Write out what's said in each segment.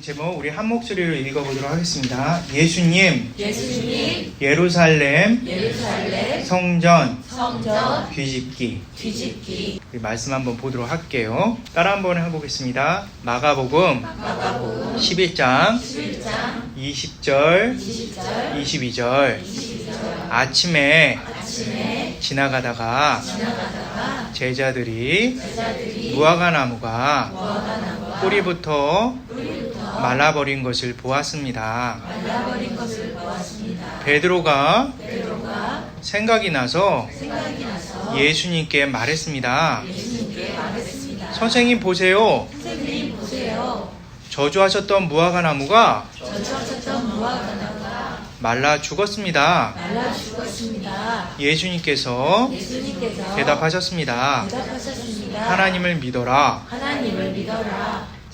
제목 우리 한 목소리로 읽어보도록 하겠습니다. 예수님, 예루살렘, 성전, 뒤집기. 우리 말씀 한번 보도록 할게요. 따라 한번 해보겠습니다. 마가복음 11장 20절 22절 아침에 지나가다가 제자들이 무화과나무가 뿌리부터 말라버린 것을 보았습니다. 베드로가 생각이 나서 예수님께 말했습니다. 선생님 보세요. 저주하셨던 무화과나무가 말라 죽었습니다. 예수님께서 대답하셨습니다. 하나님을 믿어라.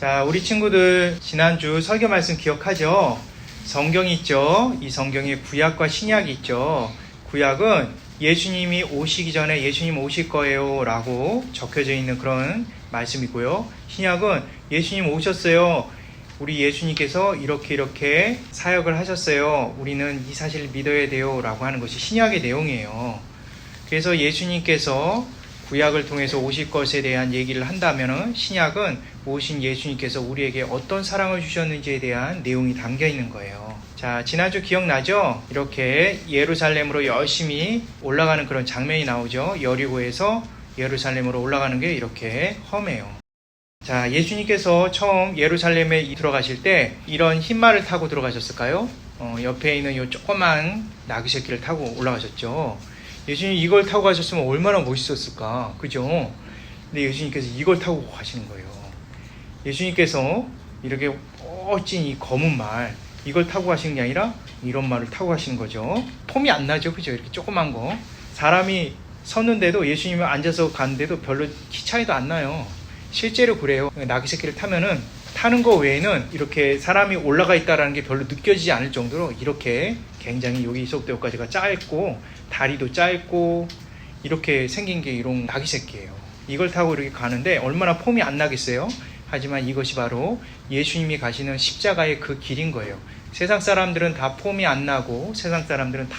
자, 우리 친구들 지난주 설교 말씀 기억하죠? 성경이 있죠? 이 성경에 구약과 신약이 있죠? 구약은 예수님이 오시기 전에 예수님 오실 거예요 라고 적혀져 있는 그런 말씀이고요. 신약은 예수님 오셨어요. 우리 예수님께서 이렇게 사역을 하셨어요. 우리는 이 사실을 믿어야 돼요 라고 하는 것이 신약의 내용이에요. 그래서 예수님께서 구약을 통해서 오실 것에 대한 얘기를 한다면 신약은 오신 예수님께서 우리에게 어떤 사랑을 주셨는지에 대한 내용이 담겨 있는 거예요. 자, 지난주 기억나죠? 이렇게 예루살렘으로 열심히 올라가는 그런 장면이 나오죠. 여리고에서 예루살렘으로 올라가는 게 이렇게 험해요. 자, 예수님께서 처음 예루살렘에 들어가실 때 이런 흰말을 타고 들어가셨을까요? 옆에 있는 이 조그만 나귀새끼를 타고 올라가셨죠. 예수님 이걸 타고 가셨으면 얼마나 멋있었을까, 그죠? 근데 예수님께서 이걸 타고 가시는 거예요. 예수님께서 이렇게 멋진 이 검은 말, 이걸 타고 가시는 게 아니라 이런 말을 타고 가시는 거죠. 폼이 안 나죠, 그죠? 이렇게 조그만 거. 사람이 섰는데도 예수님이 앉아서 가는데도 별로 키 차이도 안 나요. 실제로 그래요. 나귀새끼를 타면은 타는 거 외에는 이렇게 사람이 올라가 있다라는 게 별로 느껴지지 않을 정도로 이렇게 굉장히 여기서부터 여기까지가 짧고 다리도 짧고 이렇게 생긴 게 이런 나귀새끼예요. 이걸 타고 이렇게 가는데 얼마나 폼이 안 나겠어요? 하지만 이것이 바로 예수님이 가시는 십자가의 그 길인 거예요. 세상 사람들은 다 폼이 안 나고 세상 사람들은 다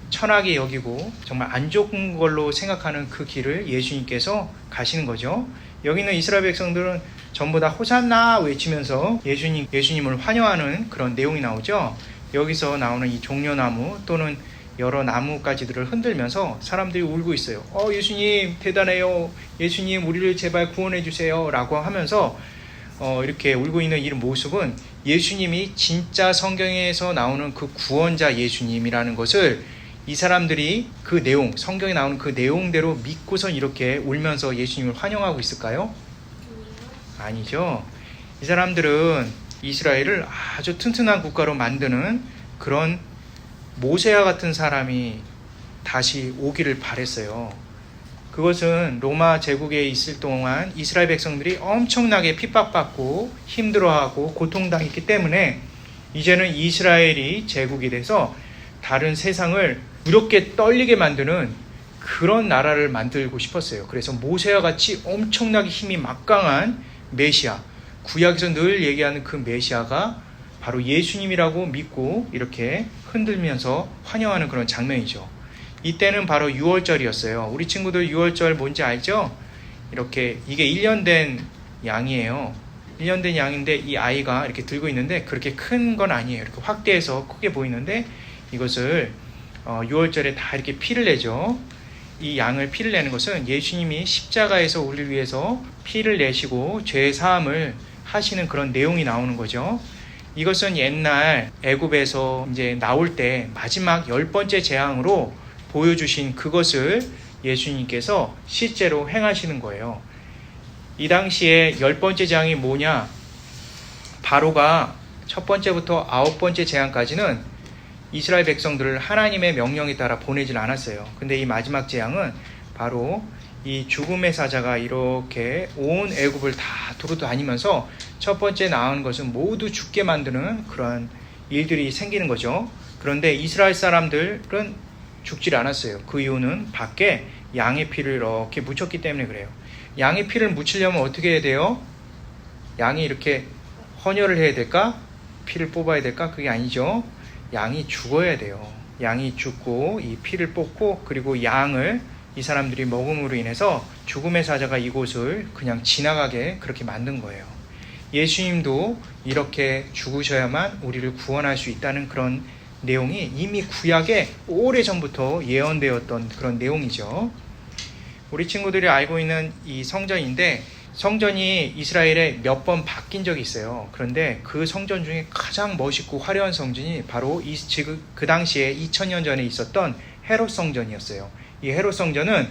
천하게 여기고 정말 안 좋은 걸로 생각하는 그 길을 예수님께서 가시는 거죠. 여기 있는 이스라엘 백성들은 전부 다 호산나 외치면서 예수님을 환영하는 그런 내용이 나오죠. 여기서 나오는 이 종려나무 또는 여러 나뭇가지들을 흔들면서 사람들이 울고 있어요. 예수님 대단해요. 예수님 우리를 제발 구원해 주세요 라고 하면서 이렇게 울고 있는 이 모습은 예수님이 진짜 성경에서 나오는 그 구원자 예수님이라는 것을 이 사람들이 그 내용, 성경에 나오는 그 내용대로 믿고선 이렇게 울면서 예수님을 환영하고 있을까요? 아니죠. 이 사람들은 이스라엘을 아주 튼튼한 국가로 만드는 그런 모세와 같은 사람이 다시 오기를 바랬어요. 그것은 로마 제국에 있을 동안 이스라엘 백성들이 엄청나게 핍박받고 힘들어하고 고통당했기 때문에 이제는 이스라엘이 제국이 돼서 다른 세상을 두렵게 떨리게 만드는 그런 나라를 만들고 싶었어요. 그래서 모세와 같이 엄청나게 힘이 막강한 메시아, 구약에서 늘 얘기하는 그 메시아가 바로 예수님이라고 믿고 이렇게 흔들면서 환영하는 그런 장면이죠. 이때는 바로 6월절이었어요. 우리 친구들 6월절 뭔지 알죠? 이렇게 이게 1년 된 양이에요. 1년 된 양인데 이 아이가 이렇게 들고 있는데 그렇게 큰 건 아니에요. 이렇게 확대해서 크게 보이는데 이것을 6월절에 다 이렇게 피를 내죠. 이 양을 피를 내는 것은 예수님이 십자가에서 우리를 위해서 피를 내시고 죄 사함을 하시는 그런 내용이 나오는 거죠. 이것은 옛날 애굽에서 이제 나올 때 마지막 10번째 재앙으로 보여주신 그것을 예수님께서 실제로 행하시는 거예요. 이 당시에 10번째 재앙이 뭐냐? 바로가 첫 번째부터 9번째 재앙까지는 이스라엘 백성들을 하나님의 명령에 따라 보내질 않았어요. 근데 이 마지막 재앙은 바로 이 죽음의 사자가 이렇게 온 애굽을 다 두루다니면서 첫 번째 나오는 것은 모두 죽게 만드는 그런 일들이 생기는 거죠. 그런데 이스라엘 사람들은 죽질 않았어요. 그 이유는 밖에 양의 피를 이렇게 묻혔기 때문에 그래요. 양의 피를 묻히려면 어떻게 해야 돼요? 양이 이렇게 헌혈을 해야 될까? 피를 뽑아야 될까? 그게 아니죠. 양이 죽어야 돼요. 양이 죽고 이 피를 뽑고 그리고 양을 이 사람들이 먹음으로 인해서 죽음의 사자가 이곳을 그냥 지나가게 그렇게 만든 거예요. 예수님도 이렇게 죽으셔야만 우리를 구원할 수 있다는 그런 내용이 이미 구약에 오래전부터 예언되었던 그런 내용이죠. 우리 친구들이 알고 있는 이 성전인데 성전이 이스라엘에 몇 번 바뀐 적이 있어요. 그런데 그 성전 중에 가장 멋있고 화려한 성전이 바로 그 당시에 2000년 전에 있었던 헤롯 성전이었어요. 이 헤롯 성전은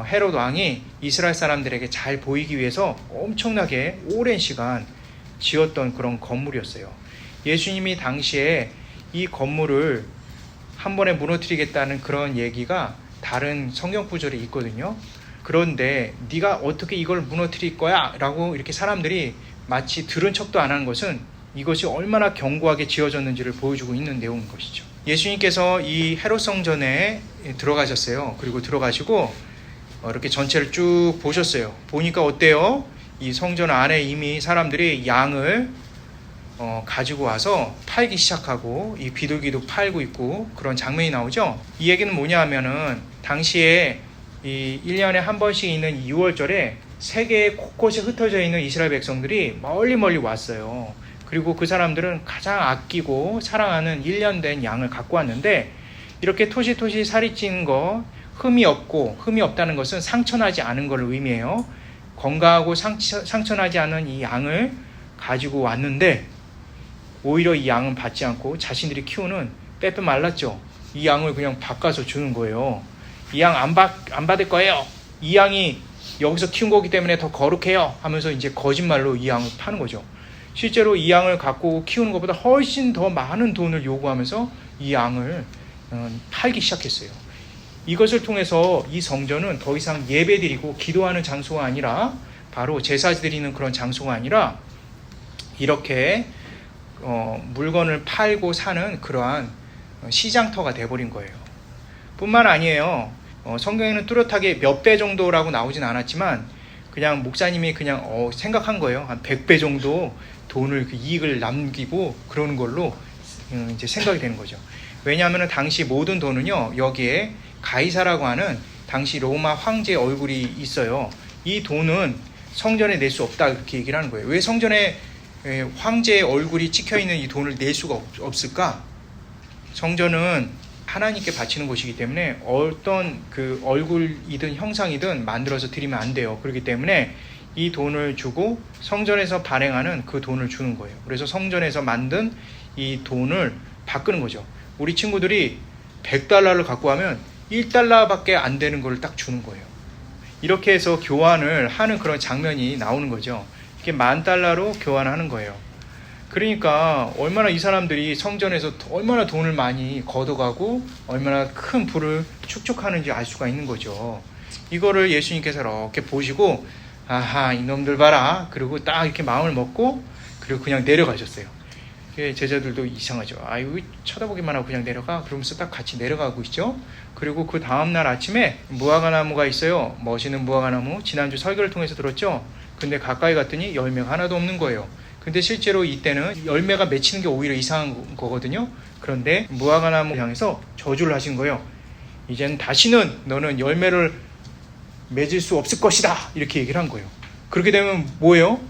헤롯 왕이 이스라엘 사람들에게 잘 보이기 위해서 엄청나게 오랜 시간 지었던 그런 건물이었어요. 예수님이 당시에 이 건물을 한 번에 무너뜨리겠다는 그런 얘기가 다른 성경 구절에 있거든요. 그런데 네가 어떻게 이걸 무너뜨릴 거야? 라고 이렇게 사람들이 마치 들은 척도 안 하는 것은 이것이 얼마나 견고하게 지어졌는지를 보여주고 있는 내용인 것이죠. 예수님께서 이 헤롯 성전에 들어가셨어요. 그리고 들어가시고 이렇게 전체를 쭉 보셨어요. 보니까 어때요? 이 성전 안에 이미 사람들이 양을 가지고 와서 팔기 시작하고 이 비둘기도 팔고 있고 그런 장면이 나오죠. 이 얘기는 뭐냐 하면은 당시에 이 1년에 한 번씩 있는 6월절에 세계 곳곳에 흩어져 있는 이스라엘 백성들이 멀리 왔어요. 그리고 그 사람들은 가장 아끼고 사랑하는 1년 된 양을 갖고 왔는데 이렇게 토시토시 살이 찌는 거 흠이 없다는 것은 상처나지 않은 걸 의미해요. 건강하고 상처나지 않은 이 양을 가지고 왔는데 오히려 이 양은 받지 않고 자신들이 키우는 빼빼 말랐죠. 이 양을 그냥 바꿔서 주는 거예요. 이 양 안 받을 거예요. 이 양이 여기서 키운 거기 때문에 더 거룩해요 하면서 이제 거짓말로 이 양을 파는 거죠. 실제로 이 양을 갖고 키우는 것보다 훨씬 더 많은 돈을 요구하면서 이 양을 팔기 시작했어요. 이것을 통해서 이 성전은 더 이상 예배드리고 기도하는 장소가 아니라 바로 제사 드리는 그런 장소가 아니라 이렇게 물건을 팔고 사는 그러한 시장터가 돼버린 거예요. 뿐만 아니에요. 성경에는 뚜렷하게 몇 배 정도라고 나오진 않았지만 그냥 목사님이 그냥 생각한 거예요. 한 100배 정도 돈을 이익을 남기고 그러는 걸로 이제 생각이 되는 거죠. 왜냐하면 당시 모든 돈은요 여기에 가이사라고 하는 당시 로마 황제의 얼굴이 있어요. 이 돈은 성전에 낼 수 없다 이렇게 얘기를 하는 거예요. 왜 성전에 황제의 얼굴이 찍혀있는 이 돈을 낼 수가 없을까? 성전은 하나님께 바치는 곳이기 때문에 어떤 그 얼굴이든 형상이든 만들어서 드리면 안 돼요. 그렇기 때문에 이 돈을 주고 성전에서 발행하는 그 돈을 주는 거예요. 그래서 성전에서 만든 이 돈을 바꾸는 거죠. 우리 친구들이 100달러를 갖고 가면 1달러밖에 안 되는 걸 딱 주는 거예요. 이렇게 해서 교환을 하는 그런 장면이 나오는 거죠. 이렇게 10,000달러로 교환하는 거예요. 그러니까 얼마나 이 사람들이 성전에서 얼마나 돈을 많이 걷어가고 얼마나 큰 부를 축적하는지 알 수가 있는 거죠. 이거를 예수님께서 이렇게 보시고 아하 이놈들 봐라. 그리고 딱 이렇게 마음을 먹고 그리고 그냥 내려가셨어요. 제자들도 이상하죠. 아이고 쳐다보기만 하고 그냥 내려가. 그러면서 딱 같이 내려가고 있죠. 그리고 그 다음날 아침에 무화과나무가 있어요. 멋있는 무화과나무. 지난주 설교를 통해서 들었죠. 근데 가까이 갔더니 열매가 하나도 없는 거예요. 근데 실제로 이때는 열매가 맺히는 게 오히려 이상한 거거든요. 그런데 무화과나무 향해서 저주를 하신 거예요. 이젠 다시는 너는 열매를 맺을 수 없을 것이다. 이렇게 얘기를 한 거예요. 그렇게 되면 뭐예요?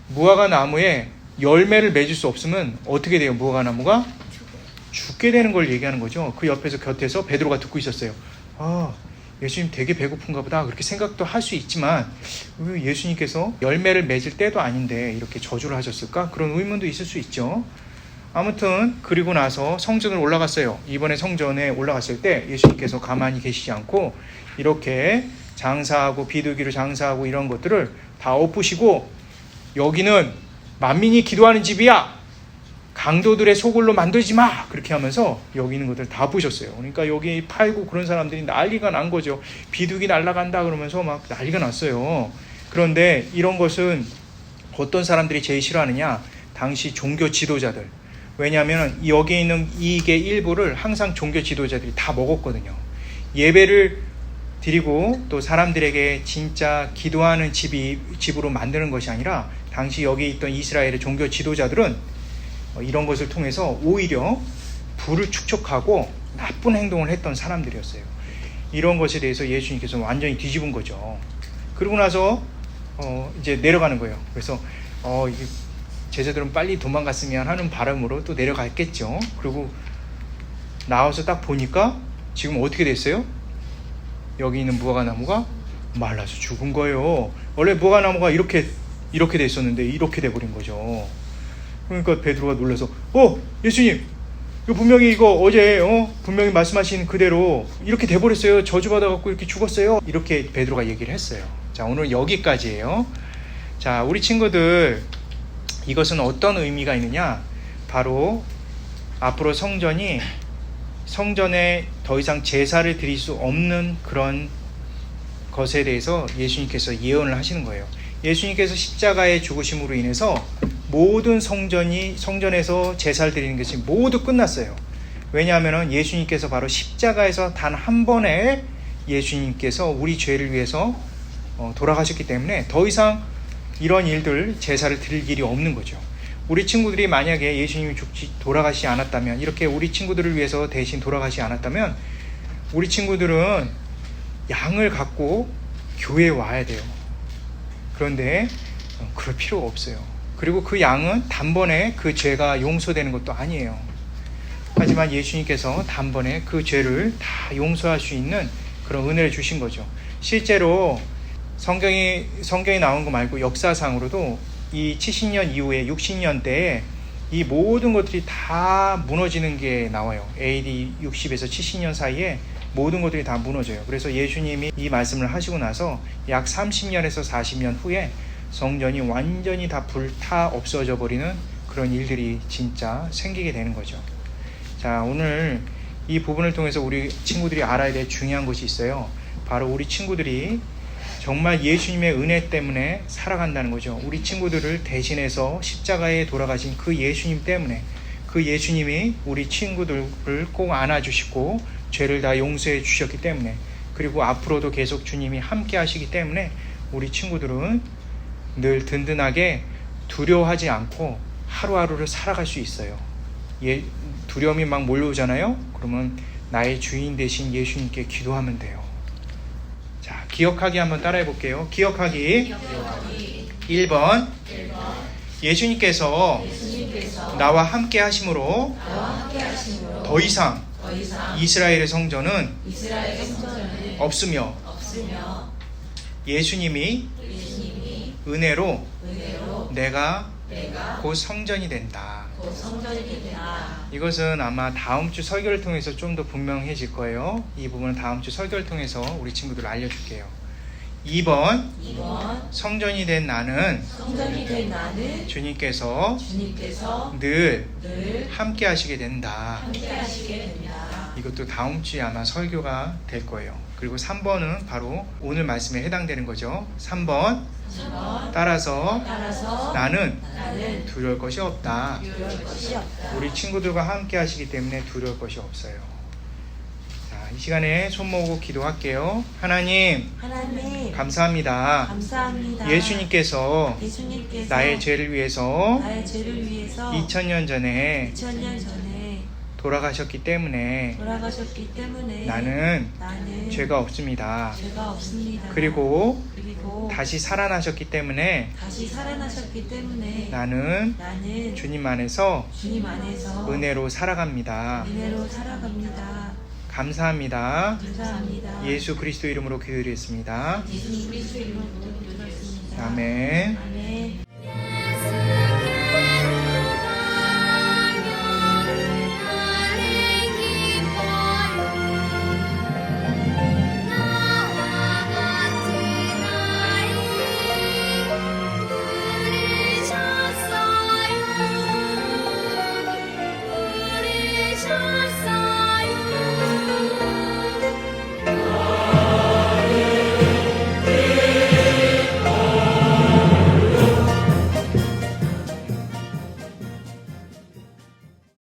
무화과나무에 열매를 맺을 수 없으면 어떻게 돼요? 무화과나무가 죽게 되는 걸 얘기하는 거죠. 그 옆에서 곁에서 베드로가 듣고 있었어요. 아, 예수님 되게 배고픈가 보다 그렇게 생각도 할 수 있지만 왜 예수님께서 열매를 맺을 때도 아닌데 이렇게 저주를 하셨을까? 그런 의문도 있을 수 있죠. 아무튼 그리고 나서 성전을 올라갔어요. 이번에 성전에 올라갔을 때 예수님께서 가만히 계시지 않고 이렇게 장사하고 비둘기로 장사하고 이런 것들을 다 엎으시고 여기는 만민이 기도하는 집이야. 강도들의 소굴로 만들지 마. 그렇게 하면서 여기 있는 것들 다 부셨어요. 그러니까 여기 팔고 그런 사람들이 난리가 난 거죠. 비둘기 날아간다 그러면서 막 난리가 났어요. 그런데 이런 것은 어떤 사람들이 제일 싫어하느냐? 당시 종교 지도자들. 왜냐하면 여기 있는 이익의 일부를 항상 종교 지도자들이 다 먹었거든요. 예배를 드리고 또 사람들에게 진짜 기도하는 집으로 만드는 것이 아니라 당시 여기 있던 이스라엘의 종교 지도자들은 이런 것을 통해서 오히려 부를 축적하고 나쁜 행동을 했던 사람들이었어요. 이런 것에 대해서 예수님께서 완전히 뒤집은 거죠. 그러고 나서 이제 내려가는 거예요. 그래서 제자들은 빨리 도망갔으면 하는 바람으로 또 내려갔겠죠. 그리고 나와서 딱 보니까 지금 어떻게 됐어요? 여기 있는 무화과나무가 말라서 죽은 거예요. 원래 무화과나무가 이렇게 됐었는데 이렇게 돼버린 거죠. 그러니까 베드로가 놀라서 예수님, 이거 분명히 어제 분명히 말씀하신 그대로 이렇게 돼버렸어요. 저주받아갖고 이렇게 죽었어요. 이렇게 베드로가 얘기를 했어요. 자, 오늘 여기까지예요. 자, 우리 친구들, 이것은 어떤 의미가 있느냐? 바로 앞으로 성전에 더 이상 제사를 드릴 수 없는 그런 것에 대해서 예수님께서 예언을 하시는 거예요. 예수님께서 십자가의 죽으심으로 인해서 모든 성전에서 제사를 드리는 것이 모두 끝났어요. 왜냐하면 예수님께서 바로 십자가에서 단 한 번에 예수님께서 우리 죄를 위해서 돌아가셨기 때문에 더 이상 이런 일들, 제사를 드릴 일이 없는 거죠. 우리 친구들이 만약에 예수님이 돌아가시지 않았다면, 이렇게 우리 친구들을 위해서 대신 돌아가시지 않았다면 우리 친구들은 양을 갖고 교회에 와야 돼요. 그런데 그럴 필요가 없어요. 그리고 그 양은 단번에 그 죄가 용서되는 것도 아니에요. 하지만 예수님께서 단번에 그 죄를 다 용서할 수 있는 그런 은혜를 주신 거죠. 실제로 성경이 나온 거 말고 역사상으로도 이 70년 이후에 60년 대에 이 모든 것들이 다 무너지는 게 나와요. AD 60에서 70년 사이에 모든 것들이 다 무너져요. 그래서 예수님이 이 말씀을 하시고 나서 약 30년에서 40년 후에 성전이 완전히 다 불타 없어져 버리는 그런 일들이 진짜 생기게 되는 거죠. 자, 오늘 이 부분을 통해서 우리 친구들이 알아야 될 중요한 것이 있어요. 바로 우리 친구들이 정말 예수님의 은혜 때문에 살아간다는 거죠. 우리 친구들을 대신해서 십자가에 돌아가신 그 예수님 때문에, 그 예수님이 우리 친구들을 꼭 안아주시고 죄를 다 용서해 주셨기 때문에, 그리고 앞으로도 계속 주님이 함께 하시기 때문에 우리 친구들은 늘 든든하게 두려워하지 않고 하루하루를 살아갈 수 있어요. 두려움이 막 몰려오잖아요. 그러면 나의 주인 되신 예수님께 기도하면 돼요. 자, 기억하기 한번 따라해 볼게요. 기억하기. 1번. 예수님께서 나와 함께 하심으로 더 이상 이스라엘의 성전은 없으며 예수님이 은혜로 내가 곧 성전이 된다. 이것은 아마 다음 주 설교를 통해서 좀 더 분명해질 거예요. 이 부분은 다음 주 설교를 통해서 우리 친구들 알려줄게요. 2번 성전이 된 나는 주님께서 늘 함께 하시게 된다. 이것도 다음 주에 아마 설교가 될 거예요. 그리고 3번은 바로 오늘 말씀에 해당되는 거죠. 3번 따라서 나는 두려울 것이 없다. 우리 친구들과 함께 하시기 때문에 두려울 것이 없어요. 자, 이 시간에 손 모으고 기도할게요. 하나님 감사합니다. 예수님께서 나의 죄를 위해서 2000년 전에 돌아가셨기 때문에 나는 죄가 없습니다. 그리고 다시 살아나셨기 때문에 나는 주님 안에서 은혜로 살아갑니다. 감사합니다. 예수 그리스도 이름으로 기도드리겠습니다. 아멘.